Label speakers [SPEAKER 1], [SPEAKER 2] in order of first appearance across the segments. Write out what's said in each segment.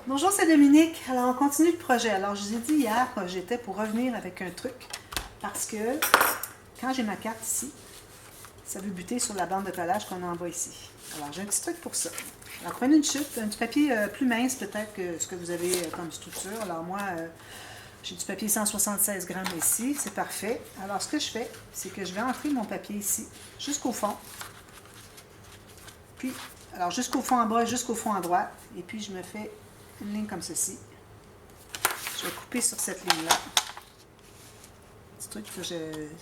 [SPEAKER 1] Bonjour, c'est Dominique. Alors, on continue le projet. Alors, je vous ai dit hier que j'étais pour revenir avec un truc parce que quand j'ai ma carte ici, ça veut buter sur la bande de collage qu'on envoie ici. Alors, j'ai un petit truc pour ça. Alors, prenez une chute, un petit papier plus mince peut-être que ce que vous avez comme structure. Alors, moi, j'ai du papier 176 grammes ici. C'est parfait. Alors, ce que je fais, c'est que je vais entrer mon papier ici jusqu'au fond. Puis, alors, jusqu'au fond en bas, jusqu'au fond à droite. Et puis, je me fais une ligne comme ceci. Je vais couper sur cette ligne-là. Petit truc que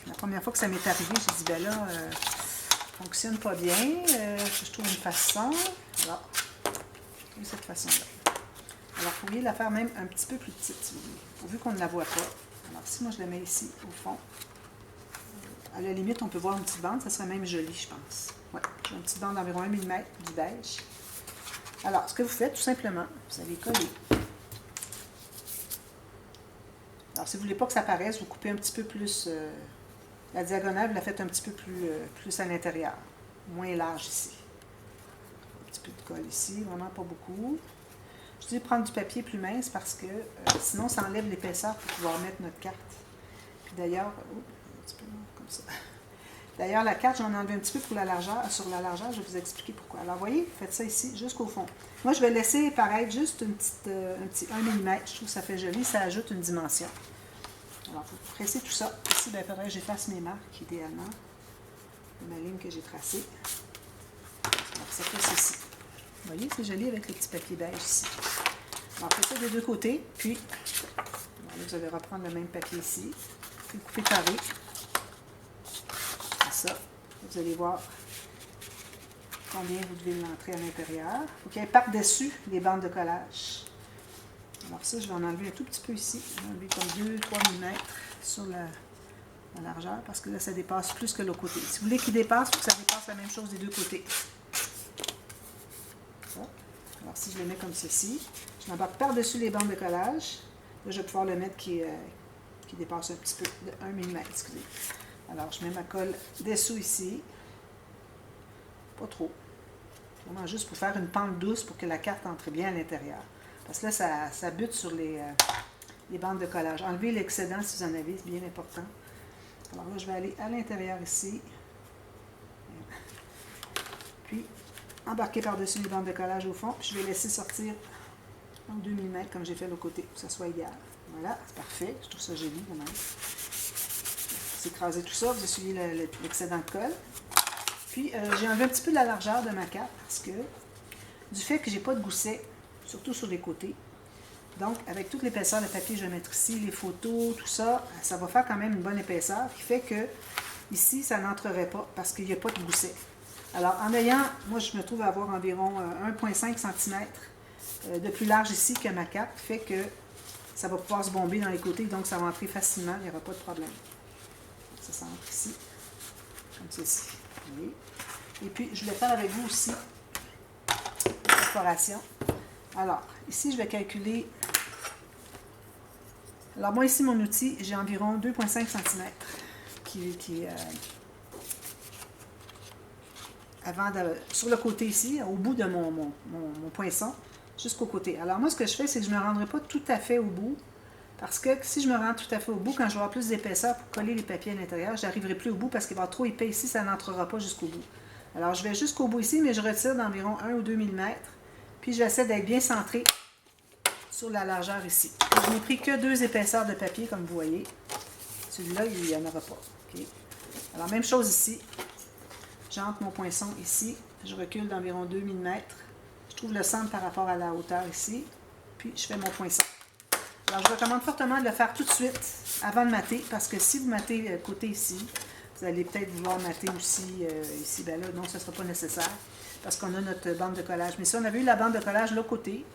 [SPEAKER 1] la première fois que ça m'est arrivé, j'ai dit, ben là, ça ne fonctionne pas bien. Je trouve une façon. Voilà. De cette façon-là. Alors, vous pourriez la faire même un petit peu plus petite, si vous voulez, pourvu qu'on ne la voit pas. Alors, si moi je la mets ici, au fond, à la limite, on peut voir une petite bande, ça serait même joli, je pense. Ouais, j'ai une petite bande d'environ 1 mm du beige. Alors, ce que vous faites, tout simplement, vous allez coller. Alors, si vous ne voulez pas que ça paraisse, vous coupez un petit peu plus la diagonale, vous la faites un petit peu plus à l'intérieur, moins large ici. Un petit peu de colle ici, vraiment pas beaucoup. Je dis prendre du papier plus mince parce que sinon, ça enlève l'épaisseur pour pouvoir mettre notre carte. Puis d'ailleurs, un petit peu comme ça. D'ailleurs, la carte, j'en ai enlevé un petit peu pour la largeur. Sur la largeur, je vais vous expliquer pourquoi. Alors, vous voyez, vous faites ça ici, jusqu'au fond. Moi, je vais laisser paraître juste un petit 1 mm. Je trouve que ça fait joli, ça ajoute une dimension. Alors, vous pressez tout ça. Ici, il faudrait que j'efface mes marques, idéalement, de ma ligne que j'ai tracée. Alors, ça fait ceci. Vous voyez, c'est joli avec le petit papier beige ici. Alors, faites ça des deux côtés, puis vous allez reprendre le même papier ici, puis couper carré. Ça, vous allez voir combien vous devez l'entrer à l'intérieur. Il faut qu'il y ait par-dessus les bandes de collage. Alors ça, je vais en enlever un tout petit peu ici. Je vais enlever comme 2-3 mm sur la largeur, parce que là, ça dépasse plus que l'autre côté. Si vous voulez qu'il dépasse, il faut que ça dépasse la même chose des deux côtés. Ça. Alors si je le mets comme ceci, je l'embarque par-dessus les bandes de collage. Là, je vais pouvoir le mettre qui dépasse un petit peu de 1 mm, excusez. Alors, je mets ma colle dessous ici. Pas trop. Vraiment juste pour faire une pente douce pour que la carte entre bien à l'intérieur. Parce que là, ça bute sur les bandes de collage. Enlevez l'excédent si vous en avez, c'est bien important. Alors là, je vais aller à l'intérieur ici. Puis, embarquer par-dessus les bandes de collage au fond. Puis, je vais laisser sortir 2 mm comme j'ai fait de l'autre côté, pour que ça soit égal. Voilà, c'est parfait. Je trouve ça joli, quand même. Vous écrasez tout ça, vous essuyez l'excédent de colle. Puis, j'ai enlevé un petit peu de la largeur de ma carte parce que du fait que j'ai pas de gousset, surtout sur les côtés, donc avec toute l'épaisseur de papier que je vais mettre ici, les photos, tout ça, ça va faire quand même une bonne épaisseur qui fait que ici, ça n'entrerait pas parce qu'il n'y a pas de gousset. Alors, en ayant, moi, je me trouve à avoir environ 1,5 cm de plus large ici que ma carte, fait que ça va pouvoir se bomber dans les côtés, donc ça va entrer facilement, il n'y aura pas de problème. Ça entre ici, comme ceci. Oui. Et puis, je vais faire avec vous aussi la perforation. Alors, ici, je vais calculer. Alors, moi, ici, mon outil, j'ai environ 2,5 cm qui est sur le côté ici, au bout de mon poinçon, jusqu'au côté. Alors, moi, ce que je fais, c'est que je ne me rendrai pas tout à fait au bout. Parce que si je me rends tout à fait au bout, quand je vais avoir plus d'épaisseur pour coller les papiers à l'intérieur, je n'arriverai plus au bout parce qu'il va y avoir trop épais ici, ça n'entrera pas jusqu'au bout. Alors, je vais jusqu'au bout ici, mais je retire d'environ 1 ou 2 mm. Puis, j'essaie d'être bien centré sur la largeur ici. Je n'ai pris que 2 épaisseurs de papier, comme vous voyez. Celui-là, il n'y en aura pas. Okay. Alors, même chose ici. J'entre mon poinçon ici. Je recule d'environ 2 mm. Je trouve le centre par rapport à la hauteur ici. Puis, je fais mon poinçon. Alors, je recommande fortement de le faire tout de suite, avant de mater, parce que si vous matez le côté ici, vous allez peut-être vouloir mater aussi ici, ben là, non, ce ne sera pas nécessaire, parce qu'on a notre bande de collage. Mais si on avait eu la bande de collage de l'autre côté,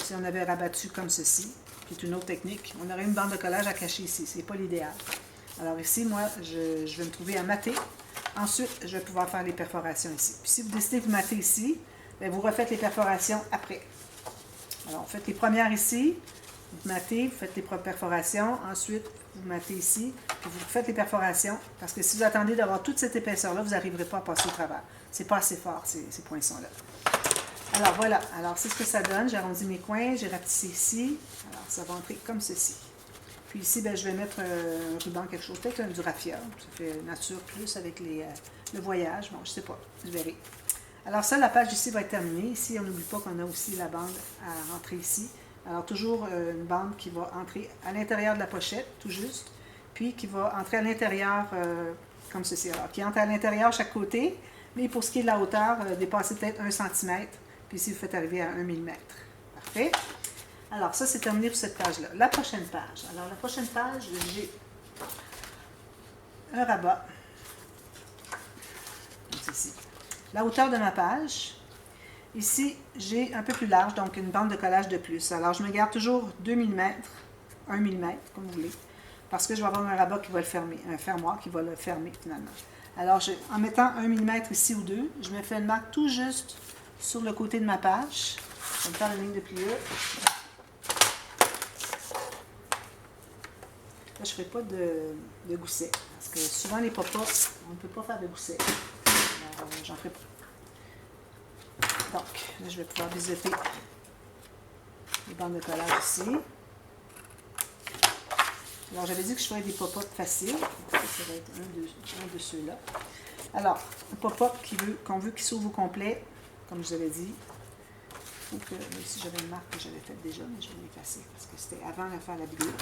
[SPEAKER 1] si on avait rabattu comme ceci, qui est une autre technique, on aurait une bande de collage à cacher ici, ce n'est pas l'idéal. Alors ici, moi, je vais me trouver à mater. Ensuite, je vais pouvoir faire les perforations ici. Puis si vous décidez de vous mater ici, bien, vous refaites les perforations après. Alors, vous faites les premières ici. Vous matez, vous faites les perforations, ensuite vous matez ici, puis vous faites les perforations, parce que si vous attendez d'avoir toute cette épaisseur-là, vous n'arriverez pas à passer au travers. C'est pas assez fort, ces poinçons-là. Alors voilà, alors c'est ce que ça donne. J'ai arrondi mes coins, j'ai rapetissé ici. Alors ça va entrer comme ceci. Puis ici, ben, je vais mettre un ruban, quelque chose, peut-être du raffia. Ça fait nature plus avec le voyage. Bon, je sais pas, je verrai. Alors ça, la page ici va être terminée. Ici, on n'oublie pas qu'on a aussi la bande à rentrer ici. Alors toujours une bande qui va entrer à l'intérieur de la pochette, tout juste. Puis qui va entrer à l'intérieur comme ceci. Alors, qui entre à l'intérieur chaque côté. Mais pour ce qui est de la hauteur, dépasser peut-être 1 cm. Puis ici, vous faites arriver à 1 mm. Parfait. Alors, ça, c'est terminé pour cette page-là. La prochaine page. Alors, la prochaine page, j'ai un rabat. Donc, ici. La hauteur de ma page. Ici, j'ai un peu plus large, donc une bande de collage de plus. Alors, je me garde toujours 2 mm, 1 mm, comme vous voulez, parce que je vais avoir un rabat qui va le fermer, un fermoir qui va le fermer, finalement. Alors, en mettant 1 mm ici ou 2, je me fais une marque tout juste sur le côté de ma page. Je vais me faire la ligne de pliure. Là, je ne ferai pas de gousset, parce que souvent, les pop-ups, on ne peut pas faire de gousset. Alors, j'en ferai pas. Donc, là, je vais pouvoir biseauter les bandes de collage ici. Alors, j'avais dit que je ferais des pop-up faciles. Ça va être un de ceux-là. Alors, un pop-up qu'on veut qu'il s'ouvre au complet, comme je vous avais dit. Il faut que, là, ici, j'avais une marque que j'avais faite déjà, mais je vais l'effacer parce que c'était avant de faire la vidéo.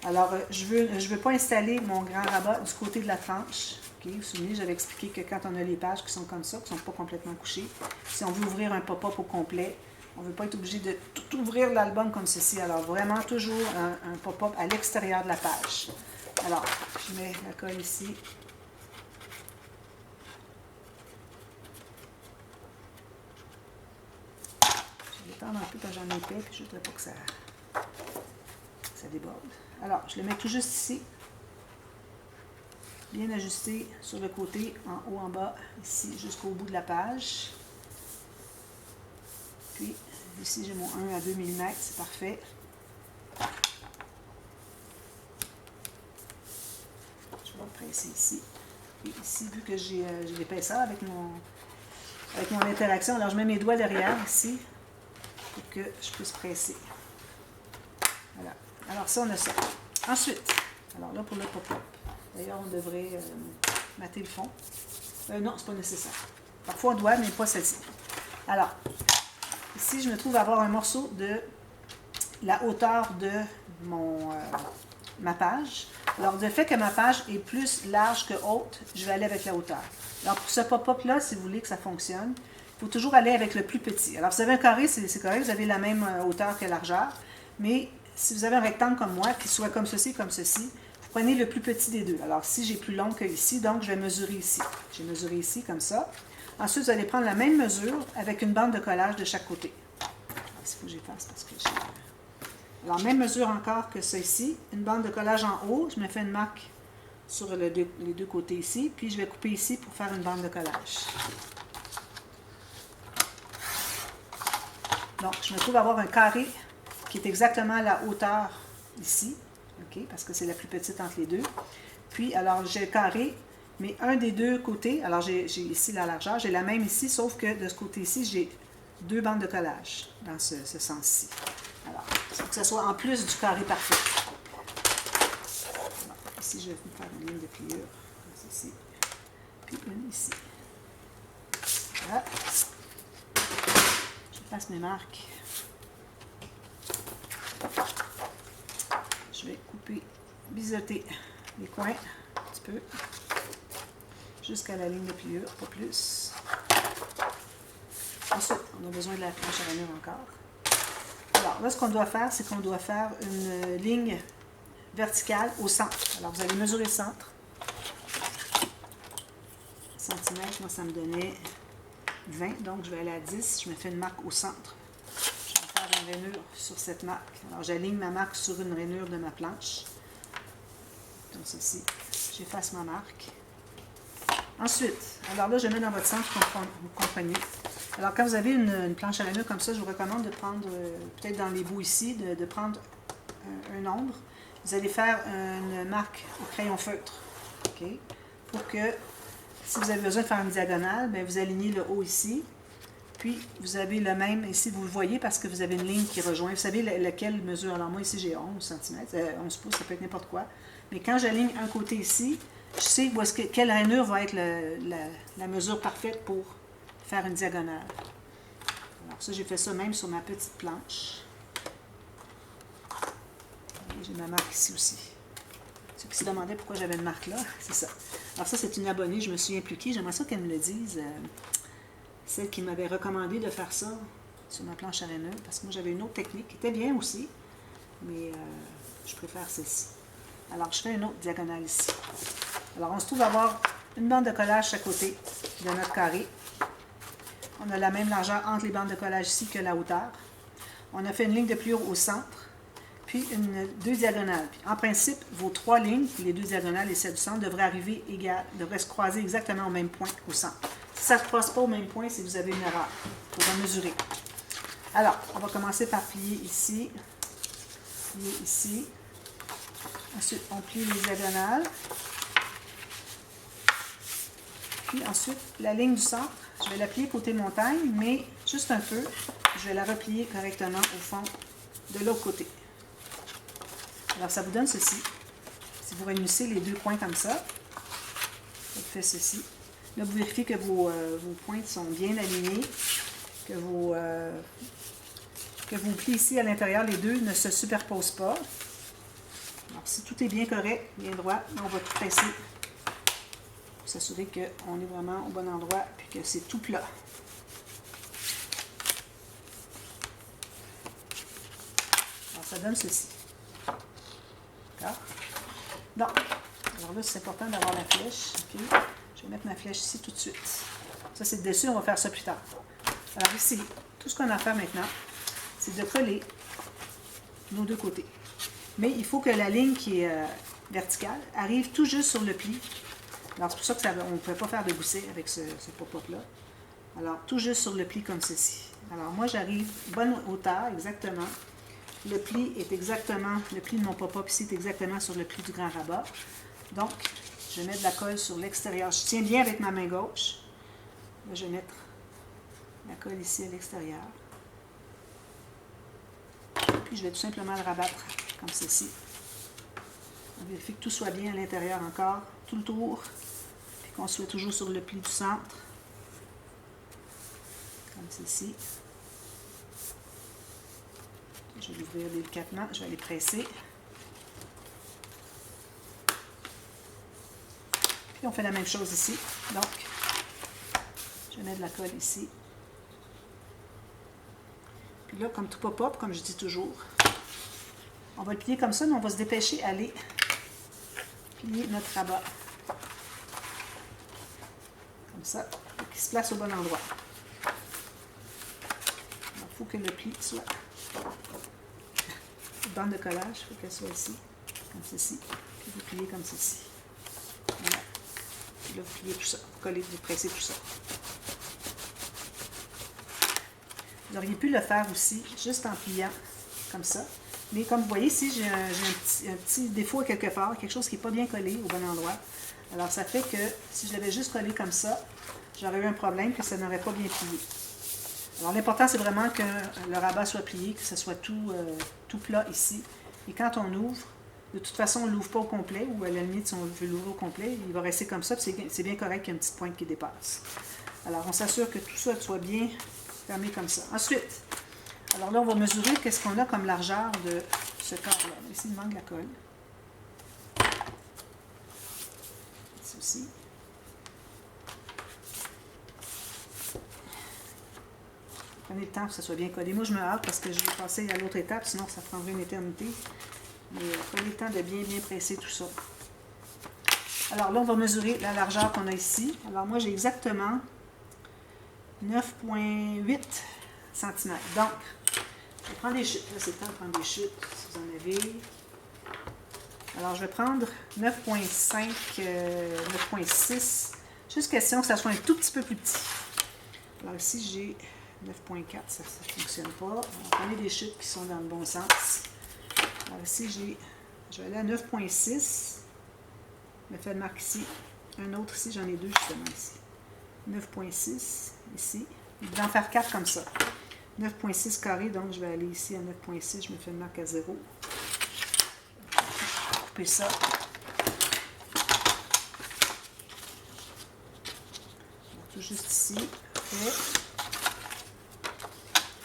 [SPEAKER 1] Alors, je veux pas installer mon grand rabat du côté de la tranche. Okay? Vous vous souvenez, j'avais expliqué que quand on a les pages qui sont comme ça, qui ne sont pas complètement couchées, si on veut ouvrir un pop-up au complet, on ne veut pas être obligé de tout ouvrir l'album comme ceci. Alors, vraiment, toujours un pop-up à l'extérieur de la page. Alors, je mets la colle ici. Je vais l'étendre un peu quand j'en ai épais, puis je ne voudrais pas que ça déborde. Alors, je le mets tout juste ici. Bien ajusté sur le côté, en haut, en bas, ici, jusqu'au bout de la page. Puis, ici, j'ai mon 1 à 2 mm, c'est parfait. Je vais le presser ici. Et ici, vu que j'ai l'épaisseur avec mon interaction, alors je mets mes doigts derrière, ici, pour que je puisse presser. Voilà. Alors, ça, on a ça. Ensuite, alors là, pour le pop-up. D'ailleurs, on devrait mater le fond. Non, c'est pas nécessaire. Parfois, on doit, mais pas celle-ci. Alors, ici, je me trouve à avoir un morceau de la hauteur de ma page. Alors, du fait que ma page est plus large que haute, je vais aller avec la hauteur. Alors, pour ce pop-up-là, si vous voulez que ça fonctionne, il faut toujours aller avec le plus petit. Alors, si vous avez un carré, c'est correct, vous avez la même hauteur que largeur, mais si vous avez un rectangle comme moi, qui soit comme ceci, vous prenez le plus petit des deux. Alors, si j'ai plus long que ici, donc je vais mesurer ici. J'ai mesuré ici, comme ça. Ensuite, vous allez prendre la même mesure avec une bande de collage de chaque côté. Il faut que j'efface parce que j'ai... Alors, même mesure encore que ça ici. Une bande de collage en haut. Je me fais une marque sur les deux côtés ici. Puis, je vais couper ici pour faire une bande de collage. Donc, je me trouve à avoir un carré qui est exactement à la hauteur ici. OK, parce que c'est la plus petite entre les deux. Puis, alors, j'ai le carré, mais un des deux côtés, alors j'ai ici la largeur, j'ai la même ici, sauf que de ce côté-ci, j'ai deux bandes de collage dans ce sens-ci. Alors, il faut que ce soit en plus du carré parfait. Alors, ici, je vais me faire une ligne de pliure, ici, puis une ici. Voilà. Je passe mes marques. Je vais couper, biseauter les coins un petit peu jusqu'à la ligne de pliure, pas plus. Ensuite, on a besoin de la planche à rainure encore. Alors là, ce qu'on doit faire, c'est qu'on doit faire une ligne verticale au centre. Alors, vous allez mesurer le centre. Centimètres, moi, ça me donnait 20, donc je vais aller à 10. Je me fais une marque au centre. Une rainure sur cette marque. Alors, j'aligne ma marque sur une rainure de ma planche. Comme ceci. J'efface ma marque. Ensuite, alors là, je mets dans votre centre, vous comprenez. Alors, quand vous avez une planche à rainure comme ça, je vous recommande de prendre, peut-être dans les bouts ici, de prendre un nombre. Vous allez faire une marque au crayon feutre. OK? Pour que, si vous avez besoin de faire une diagonale, bien, vous alignez le haut ici. Puis, vous avez le même, ici, vous le voyez parce que vous avez une ligne qui rejoint. Vous savez laquelle mesure. Alors, moi, ici, j'ai 11 cm, 11 pouces, ça peut être n'importe quoi. Mais quand j'aligne un côté ici, je sais quelle rainure va être la mesure parfaite pour faire une diagonale. Alors, ça, j'ai fait ça même sur ma petite planche. J'ai ma marque ici aussi. Ceux qui se demandaient pourquoi j'avais une marque là, c'est ça. Alors ça, c'est une abonnée, je me suis impliquée. J'aimerais ça qu'elle me le dise. Celle qui m'avait recommandé de faire ça sur ma planche à rainure, parce que moi, j'avais une autre technique qui était bien aussi, mais je préfère celle-ci. Alors, je fais une autre diagonale ici. Alors, on se trouve avoir une bande de collage à côté de notre carré. On a la même largeur entre les bandes de collage ici que la hauteur. On a fait une ligne de pliure au centre, puis deux diagonales. Puis, en principe, vos 3 lignes, les 2 diagonales et celle du centre, devraient se croiser exactement au même point au centre. Si ça ne se croise pas au même point, c'est que vous avez une erreur. Il faudra mesurer. Alors, on va commencer par plier ici, plier ici. Ensuite, on plie les diagonales. Puis ensuite, la ligne du centre, je vais la plier côté montagne, mais juste un peu. Je vais la replier correctement au fond de l'autre côté. Alors, ça vous donne ceci. Si vous réunissez les 2 points comme ça, vous faites ceci. Là, vous vérifiez que vos pointes sont bien alignées, que vos plis ici à l'intérieur, les deux ne se superposent pas. Alors, si tout est bien correct, bien droit, on va tout presser pour s'assurer qu'on est vraiment au bon endroit et que c'est tout plat. Alors, ça donne ceci. D'accord? Donc, alors là, c'est important d'avoir la flèche. Okay. Je vais mettre ma flèche ici tout de suite. Ça, c'est le dessus, on va faire ça plus tard. Alors ici, tout ce qu'on a à faire maintenant, c'est de coller nos 2 côtés. Mais il faut que la ligne qui est verticale arrive tout juste sur le pli. Alors, c'est pour ça qu'on ne pouvait pas faire de gousset avec ce pop-up-là. Alors, tout juste sur le pli comme ceci. Alors, moi, j'arrive bonne hauteur, exactement. Le pli de mon pop-up ici est exactement sur le pli du grand rabat. Donc, je vais mettre de la colle sur l'extérieur. Je tiens bien avec ma main gauche. Là, je vais mettre la colle ici à l'extérieur. Puis, je vais tout simplement le rabattre comme ceci. On vérifie que tout soit bien à l'intérieur encore, tout le tour. Puis qu'on soit toujours sur le pli du centre. Comme ceci. Je vais l'ouvrir délicatement. Je vais les presser. Puis, on fait la même chose ici. Donc, je vais mettre de la colle ici. Puis là, comme tout pop-up, comme je dis toujours, on va le plier comme ça, mais on va se dépêcher à aller plier notre rabat. Comme ça, pour qu'il se place au bon endroit. Il faut que le pli soit... Une bande de collage, il faut qu'elle soit ici, comme ceci. Puis vous pliez comme ceci. Voilà. Puis là, vous pliez tout ça. Vous collez, vous pressez tout ça. Vous auriez pu le faire aussi, juste en pliant comme ça. Mais comme vous voyez ici, j'ai un petit défaut à quelque part, quelque chose qui n'est pas bien collé au bon endroit. Alors, ça fait que si je l'avais juste collé comme ça, j'aurais eu un problème que ça n'aurait pas bien plié. Alors, l'important, c'est vraiment que le rabat soit plié, que ce soit tout plat ici. Et quand on ouvre, de toute façon, on ne l'ouvre pas au complet, ou à la limite, si on veut l'ouvrir au complet, il va rester comme ça, puis c'est bien correct qu'il y ait une petite pointe qui dépasse. Alors, on s'assure que tout ça soit bien fermé comme ça. Ensuite, alors là, on va mesurer qu'est-ce qu'on a comme largeur de ce corps-là. Ici, il manque la colle. Ici aussi. Prenez le temps pour que ça soit bien collé. Moi, je me hâte parce que je vais passer à l'autre étape, sinon ça prendrait une éternité. Mais prenez le temps de bien presser tout ça. Alors là, on va mesurer la largeur qu'on a ici. Alors moi, j'ai exactement 9,8 cm. Donc, je vais prendre des chutes. Là, c'est le temps de prendre des chutes, si vous en avez. Alors, je vais prendre 9,5, 9,6, juste question que ça soit un tout petit peu plus petit. Alors ici, j'ai 9,4, ça ne fonctionne pas. On va prendre des chutes qui sont dans le bon sens. Alors ici, je vais aller à 9,6. Je me fais une marque ici. Un autre ici, j'en ai 2 justement ici. 9,6 ici. Il devait en faire 4 comme ça. 9,6 carrés, donc je vais aller ici à 9,6, je me fais une marque à 0. Je vais couper ça. Tout juste ici. Et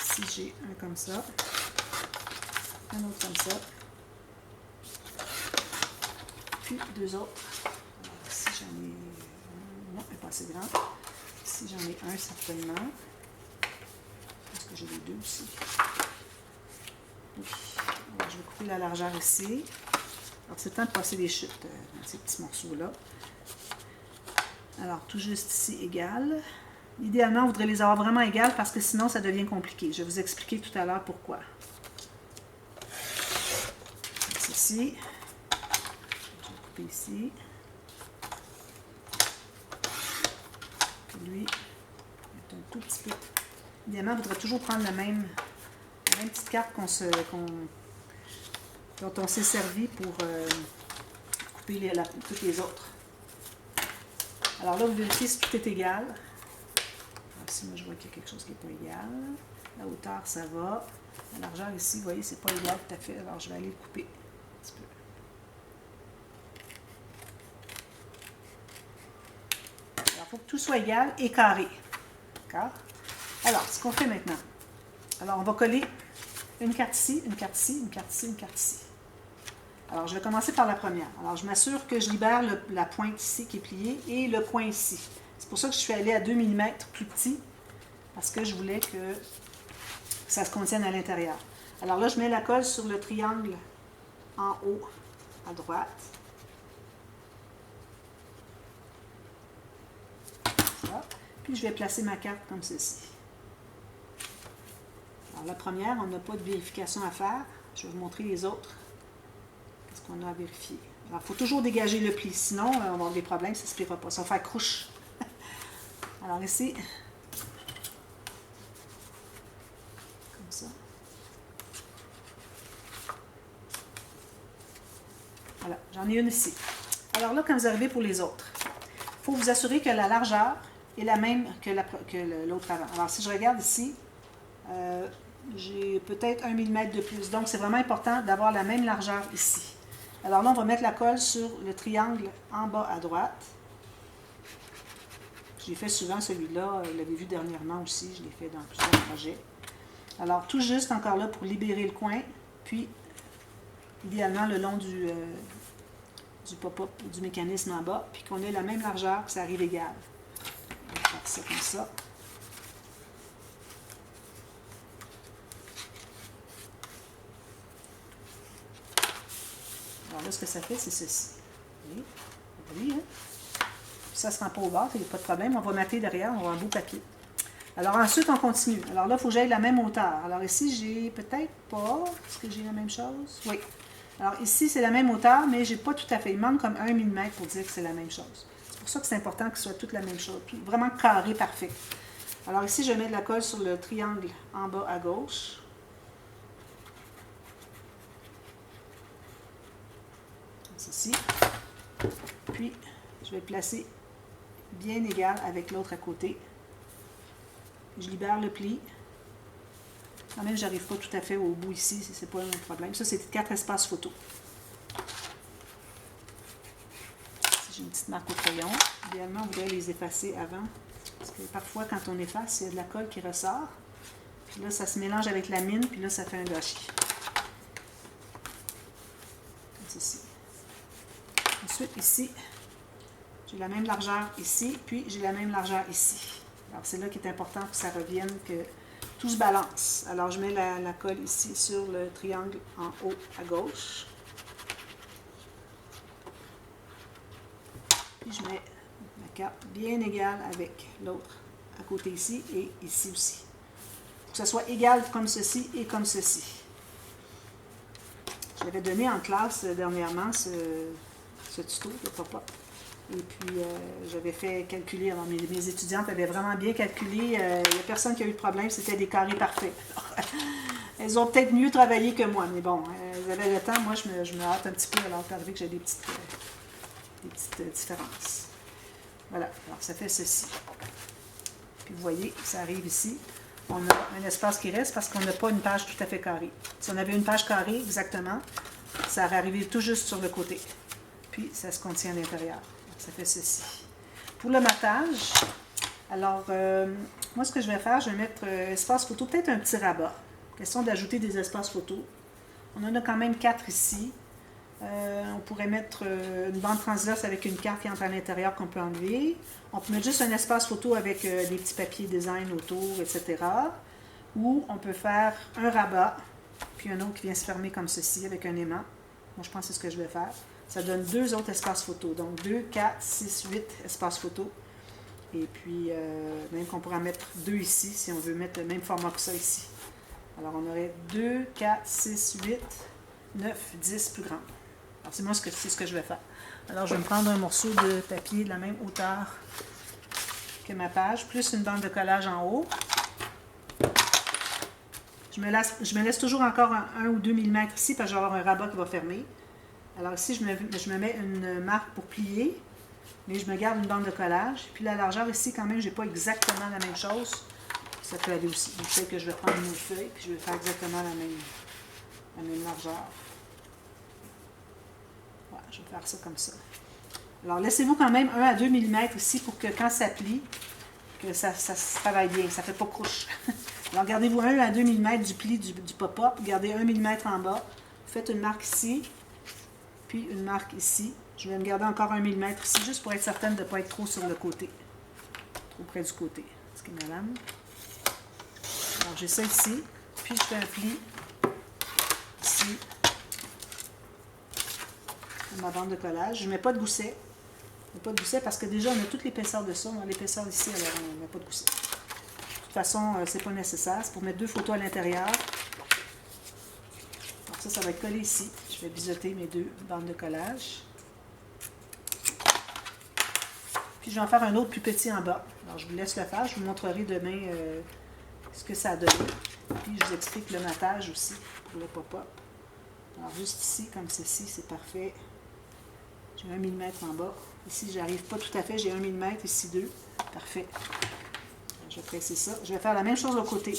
[SPEAKER 1] ici, j'ai un comme ça. Un autre comme ça. Puis 2 autres. Alors, ici, j'en ai... Non, elle n'est pas assez grande. Ici, j'en ai un certainement. Est-ce que j'ai les 2 aussi? Oui. Alors, je vais couper la largeur ici. Alors, c'est le temps de passer les chutes dans ces petits morceaux-là. Alors, tout juste ici, égal. Idéalement, on voudrait les avoir vraiment égales parce que sinon, ça devient compliqué. Je vais vous expliquer tout à l'heure pourquoi. Ceci. Je vais couper ici. Puis lui, un tout petit peu. Idéalement, on voudrait toujours prendre la même petite carte dont on s'est servi pour couper toutes les autres. Alors là, vous vérifiez si tout est égal. Alors ici, moi, je vois qu'il y a quelque chose qui n'est pas égal. La hauteur, ça va. La largeur ici, vous voyez, c'est pas égal tout à fait. Alors, je vais aller le couper un petit peu. Alors, il faut que tout soit égal et carré. D'accord? Alors, ce qu'on fait maintenant. Alors, on va coller une carte ici, une carte ici, une carte ici, une carte ici. Alors, je vais commencer par la première. Alors, je m'assure que je libère la pointe ici qui est pliée et le coin ici. C'est pour ça que je suis allée à 2 mm plus petit, parce que je voulais que ça se contienne à l'intérieur. Alors là, je mets la colle sur le triangle en haut à droite. Ça. Puis, je vais placer ma carte comme ceci. Alors, la première, on n'a pas de vérification à faire. Je vais vous montrer les autres. Qu'est-ce qu'on a à vérifier? Alors, il faut toujours dégager le pli, sinon on va avoir des problèmes, ça ne se pliera pas. Ça va faire crouche. Alors ici, comme ça. Voilà, j'en ai une ici. Alors là, quand vous arrivez pour les autres, il faut vous assurer que la largeur est la même que l'autre avant. Alors si je regarde ici, j'ai peut-être 1 mm de plus. Donc c'est vraiment important d'avoir la même largeur ici. Alors là, on va mettre la colle sur le triangle en bas à droite. Je l'ai fait souvent celui-là, vous l'avez vu dernièrement aussi, je l'ai fait dans plusieurs projets. Alors tout juste encore là pour libérer le coin, puis idéalement le long du pop-up, du mécanisme en bas, puis qu'on ait la même largeur, que ça arrive égal. On va faire ça comme ça. Alors là, ce que ça fait, c'est ceci. Vous voyez, hein? Ça ne se rend pas au bord, il n'y a pas de problème. On va mater derrière, on va avoir un beau papier. Alors ensuite, on continue. Alors là, il faut que j'aille la même hauteur. Alors ici, j'ai peut-être pas... Est-ce que j'ai la même chose? Oui. Alors ici, c'est la même hauteur, mais j'ai pas tout à fait. Il manque comme 1 mm pour dire que c'est la même chose. C'est pour ça que c'est important que ce soit toute la même chose. Vraiment carré, parfait. Alors ici, je mets de la colle sur le triangle en bas à gauche. Comme ceci. Puis, je vais le placer bien égal avec l'autre à côté. Je libère le pli. Quand même, j'arrive pas tout à fait au bout ici, c'est pas un problème. Ça, c'est 4 espaces photo. Ici, j'ai une petite marque au crayon. Idéalement, on voudrait les effacer avant. Parce que parfois, quand on efface, il y a de la colle qui ressort. Puis là, ça se mélange avec la mine, puis là, ça fait un gâchis. Comme ceci. Ensuite, ici, j'ai la même largeur ici, puis j'ai la même largeur ici. Alors, c'est là qu'il est important que ça revienne, que tout se balance. Alors, je mets la colle ici sur le triangle en haut à gauche. Puis, je mets la carte bien égale avec l'autre à côté ici et ici aussi. Il faut que ça soit égal comme ceci et comme ceci. Je l'avais donné en classe dernièrement, ce tuto de pop-up. Et puis, j'avais fait calculer, alors mes étudiantes avaient vraiment bien calculé, il n'y a personne qui a eu de problème, c'était des carrés parfaits. Alors, elles ont peut-être mieux travaillé que moi, mais bon, elles avaient le temps, moi je me hâte un petit peu, alors c'est arrivé que j'ai des petites différences. Voilà, alors ça fait ceci. Puis vous voyez, ça arrive ici. On a un espace qui reste parce qu'on n'a pas une page tout à fait carrée. Si on avait une page carrée, exactement, ça aurait arrivé tout juste sur le côté. Puis, ça se contient à l'intérieur. Ça fait ceci. Pour le matage, alors, moi, ce que je vais faire, je vais mettre espace photo, peut-être un petit rabat. Question d'ajouter des espaces photo. On en a quand même 4 ici. On pourrait mettre une bande transverse avec une carte qui entre à l'intérieur qu'on peut enlever. On peut mettre juste un espace photo avec des petits papiers design autour, etc. Ou on peut faire un rabat, puis un autre qui vient se fermer comme ceci avec un aimant. Moi, je pense que c'est ce que je vais faire. Ça donne 2 autres espaces photo. Donc 2, 4, 6, 8 espaces photo. Et puis, même qu'on pourra mettre 2 ici, si on veut mettre le même format que ça ici. Alors, on aurait 2, 4, 6, 8, 9, 10 plus grandes. Alors, c'est moi c'est ce que je vais faire. Alors, je vais me prendre un morceau de papier de la même hauteur que ma page, plus une bande de collage en haut. Je me laisse toujours encore 1 ou 2 mm ici, parce que je vais avoir un rabat qui va fermer. Alors ici, je me mets une marque pour plier, mais je me garde une bande de collage. Puis la largeur ici, quand même, je n'ai pas exactement la même chose. Ça peut aller aussi. Donc, peut-être que je vais prendre une autre feuille, puis je vais faire exactement la même largeur. Voilà, je vais faire ça comme ça. Alors, laissez-vous quand même 1 à 2 mm ici pour que quand ça plie, que ça se travaille bien, ça ne fait pas couche. Alors, gardez-vous 1 à 2 mm du pli du pop-up, gardez 1 mm en bas, faites une marque ici, puis une marque ici. Je vais me garder encore 1 mm ici, juste pour être certaine de ne pas être trop sur le côté, trop près du côté. Ce qui est ma lame. Alors, j'ai ça ici, puis je fais un pli ici, ma bande de collage. Je ne mets pas de gousset. Pas de gousset parce que déjà on a toute l'épaisseur de ça, on a l'épaisseur ici, alors on ne met pas de gousset. De toute façon, c'est pas nécessaire, c'est pour mettre 2 photos à l'intérieur. Alors ça va être collé ici. Je vais biseauter mes 2 bandes de collage. Puis je vais en faire un autre plus petit en bas. Alors je vous laisse le faire, je vous montrerai demain ce que ça a donné. Puis je vous explique le matage aussi pour le pop-up. Alors juste ici, comme ceci, c'est parfait. J'ai 1 mm en bas. Ici, j'arrive pas tout à fait. J'ai 1 mm, ici 2. Parfait. Je vais presser ça. Je vais faire la même chose de l'autre côté.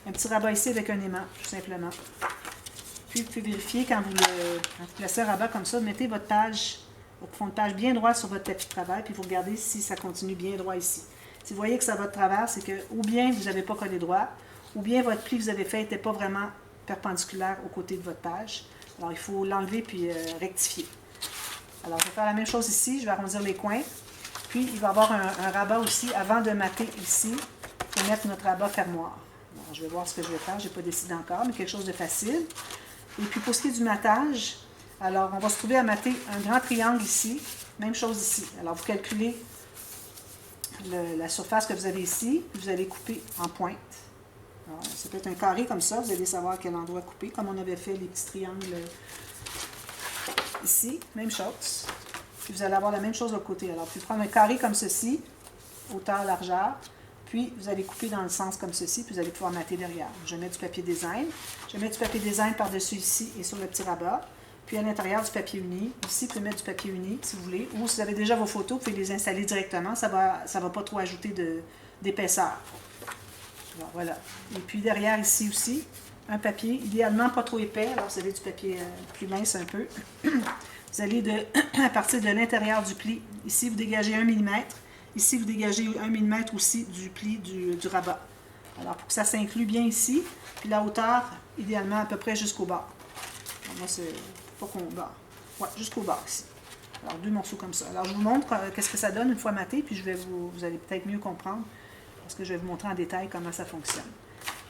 [SPEAKER 1] Un petit rabat ici avec un aimant, tout simplement. Puis, vous pouvez vérifier quand vous placez un rabat comme ça, mettez votre fond de page bien droit sur votre tapis de travail, puis vous regardez si ça continue bien droit ici. Si vous voyez que ça va de travers, c'est que ou bien vous n'avez pas collé droit, ou bien votre pli que vous avez fait n'était pas vraiment perpendiculaire au côté de votre page. Alors, il faut l'enlever puis rectifier. Alors, je vais faire la même chose ici. Je vais arrondir les coins. Puis, il va y avoir un rabat aussi. Avant de mater ici, il faut mettre notre rabat fermoir. Alors, je vais voir ce que je vais faire. Je n'ai pas décidé encore, mais quelque chose de facile. Et puis, pour ce qui est du matage, alors, on va se trouver à mater un grand triangle ici. Même chose ici. Alors, vous calculez la surface que vous avez ici. Puis vous allez couper en pointe. Alors, ça peut être un carré comme ça. Vous allez savoir à quel endroit couper, comme on avait fait les petits triangles ici, même chose. Puis vous allez avoir la même chose de l'autre côté. Alors, puis prendre un carré comme ceci, hauteur, largeur, puis vous allez couper dans le sens comme ceci, puis vous allez pouvoir mater derrière. Je mets du papier design. Je mets du papier design par-dessus ici et sur le petit rabat. Puis à l'intérieur du papier uni. Ici, vous pouvez mettre du papier uni si vous voulez. Ou si vous avez déjà vos photos, vous pouvez les installer directement. Ça va pas trop ajouter d'épaisseur. Voilà. Et puis derrière ici aussi, un papier, idéalement pas trop épais, alors vous avez du papier plus mince un peu. Vous allez à partir de l'intérieur du pli, ici vous dégagez 1 mm, ici vous dégagez 1 mm aussi du pli du rabat. Alors pour que ça s'inclue bien ici, puis la hauteur, idéalement à peu près jusqu'au bas. Alors, moi c'est pas qu'on bas, ouais, jusqu'au bas ici. Alors 2 morceaux comme ça. Alors je vous montre qu'est-ce que ça donne une fois maté, puis vous allez peut-être mieux comprendre, parce que je vais vous montrer en détail comment ça fonctionne.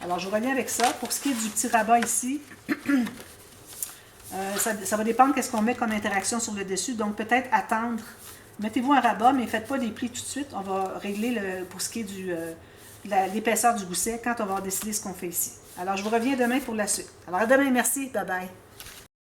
[SPEAKER 1] Alors, je reviens avec ça. Pour ce qui est du petit rabat ici, ça va dépendre de ce qu'on met comme interaction sur le dessus. Donc, peut-être attendre. Mettez-vous un rabat, mais ne faites pas des plis tout de suite. On va régler pour ce qui est de l'épaisseur du gousset quand on va décider ce qu'on fait ici. Alors, je vous reviens demain pour la suite. Alors, à demain. Merci. Bye bye.